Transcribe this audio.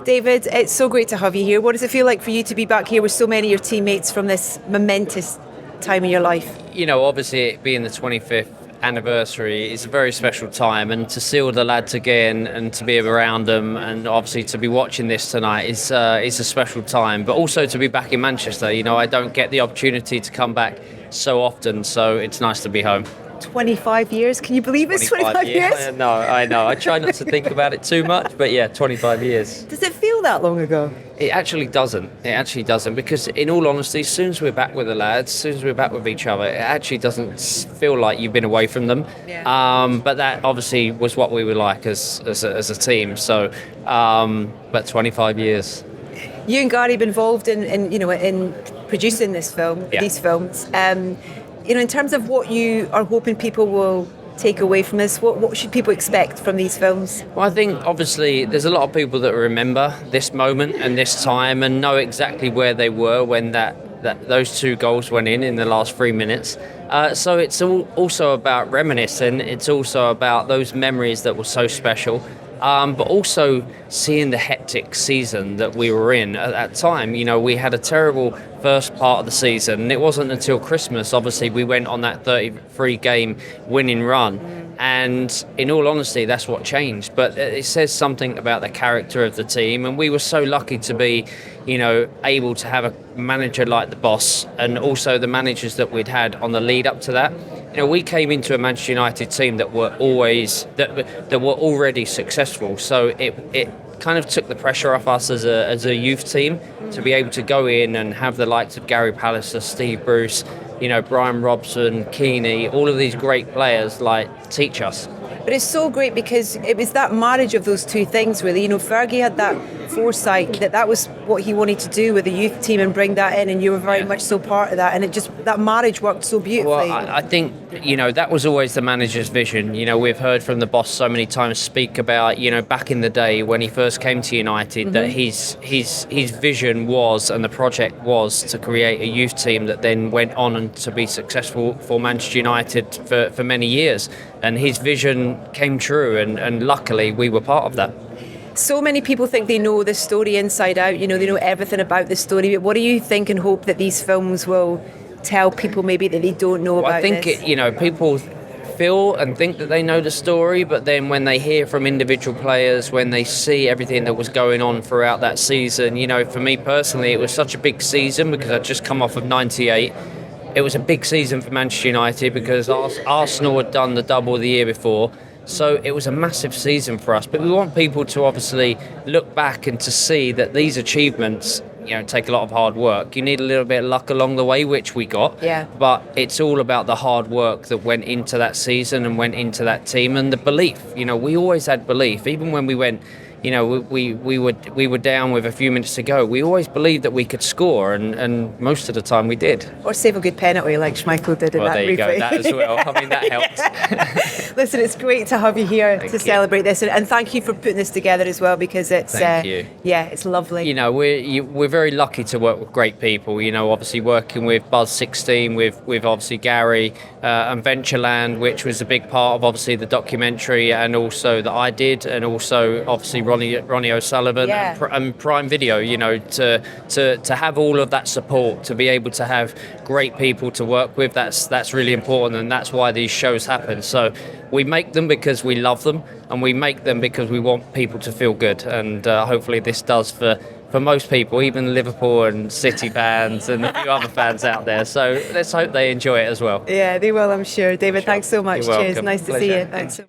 David, it's so great to have you here. What does it feel like for you to be back here with so many of your teammates from this momentous time in your life? Obviously it being the 25th anniversary is a very special time, and to see all the lads again and to be around them, and obviously to be watching this tonight is a special time. But also to be back in Manchester, I don't get the opportunity to come back so often, so it's nice to be home. 25 years, can you believe it's 25 years? No, I know. I try not to think about it too much, but yeah, 25 years. Does it feel that long ago? It actually doesn't. Because in all honesty, as soon as we're back with the lads, as soon as we're back with each other, it actually doesn't feel like you've been away from them. Yeah. But that obviously was what we were like as a team. So, but 25 years. You and Gary have been involved in producing this film, these films. In terms of what you are hoping people will take away from this, what should people expect from these films? Well, I think obviously there's a lot of people that remember this moment and this time and know exactly where they were when those two goals went in the last 3 minutes. So it's also about reminiscing. It's also about those memories that were so special. But also seeing the hectic season that we were in at that time. We had a terrible first part of the season, and it wasn't until Christmas, obviously, we went on that 33-game winning run. And in all honesty, that's what changed. But it says something about the character of the team, and we were so lucky to be, able to have a manager like the boss, and also the managers that we'd had on the lead up to that. We came into a Manchester United team that were already successful, so it kind of took the pressure off us as a youth team to be able to go in and have the likes of Gary Pallister, Steve Bruce, Brian Robson, Keeney, all of these great players teach us. But it's so great because it was that marriage of those two things, really. Fergie had that foresight that was what he wanted to do with the youth team and bring that in, and you were very much so part of that, and that marriage worked so beautifully. Well, I think that was always the manager's vision. We've heard from the boss so many times speak about back in the day when he first came to United, that his vision was, and the project was, to create a youth team that then went on and to be successful for Manchester United for many years, and his vision came true, and luckily we were part of that. So many people think they know the story inside out, they know everything about the story, but what do you think and hope that these films will tell people maybe that they don't know about this? I think people feel and think that they know the story, but then when they hear from individual players, when they see everything that was going on throughout that season, for me personally, it was such a big season because I'd just come off of 98. It was a big season for Manchester United because Arsenal had done the double the year before. So it was a massive season for us. But we want people to obviously look back and to see that these achievements, take a lot of hard work. You need a little bit of luck along the way, which we got. Yeah. But it's all about the hard work that went into that season and went into that team, and the belief. We always had belief. Even when we went, we were down with a few minutes to go, we always believed that we could score, and most of the time we did. Or save a good penalty like Schmeichel did in that replay. Well, there you go, that as well. I mean, that helped. Listen, it's great to have you here Thank to you. celebrate this, and thank you for putting this together as well, because it's Thank you. Yeah, it's lovely. We're very lucky to work with great people. Obviously working with Buzz 16, with obviously Gary and Ventureland, which was a big part of obviously the documentary, and also that I did, and also obviously Ronnie O'Sullivan and Prime Video. To have all of that support, to be able to have great people to work with, that's really important, and that's why these shows happen. So we make them because we love them, and we make them because we want people to feel good, and hopefully this does for most people, even Liverpool and City fans and a few other fans out there. So let's hope they enjoy it as well. Yeah, they will, I'm sure. David, thanks so much. You're Cheers. welcome. Nice to see Pleasure. you. Thanks.